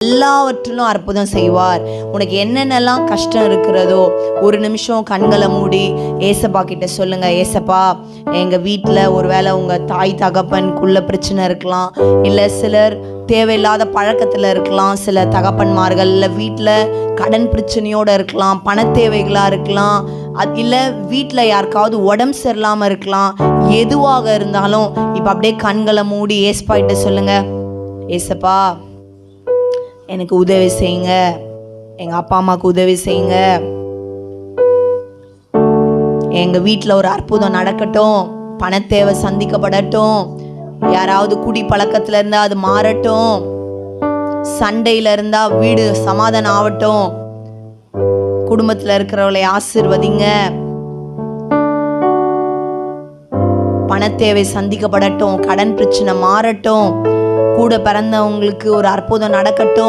எல்லாவற்றிலும் அற்புதம் செய்வார். உனக்கு என்னென்னலாம் கஷ்டம் இருக்கிறதோ ஒரு நிமிஷம் கண்களை மூடி ஏசப்பா கிட்ட சொல்லுங்க, ஏசப்பா எங்கள் வீட்டில் ஒருவேளை உங்கள் தாய் தகப்பனுக்குள்ள பிரச்சனை இருக்கலாம், இல்லை சிலர் தேவையில்லாத பழக்கத்தில் இருக்கலாம், சில தகப்பன்மார்கள் இல்லை வீட்டில் கடன் பிரச்சனையோடு இருக்கலாம், பண தேவைகளாக இருக்கலாம், அது இல்லை வீட்டில் யாருக்காவது உடம்பு சரியில்லாமல் இருக்கலாம். எதுவாக இருந்தாலும் இப்போ அப்படியே கண்களை மூடி ஏசப்பா கிட்ட சொல்லுங்க, ஏசப்பா எனக்கு உதவி செய்யுங்க, எங்கள் அப்பா அம்மாவுக்கு உதவி செய்யுங்க, எங்கள் வீட்டில் ஒரு அற்புதம் நடக்கட்டும், பண தேவை சந்திக்கப்படட்டும், யாராவது குடி பழக்கத்தில் இருந்தால் அது மாறட்டும், சண்டையில் இருந்தால் வீடு சமாதானம் ஆகட்டும், குடும்பத்தில் இருக்கிறவளை ஆசீர்வதிங்க, பண தேவை சந்திக்கப்படட்டும், கடன் பிரச்சனை மாறட்டும், கூட பிறந்தவங்களுக்கு ஒரு அற்புதம் நடக்கட்டும்.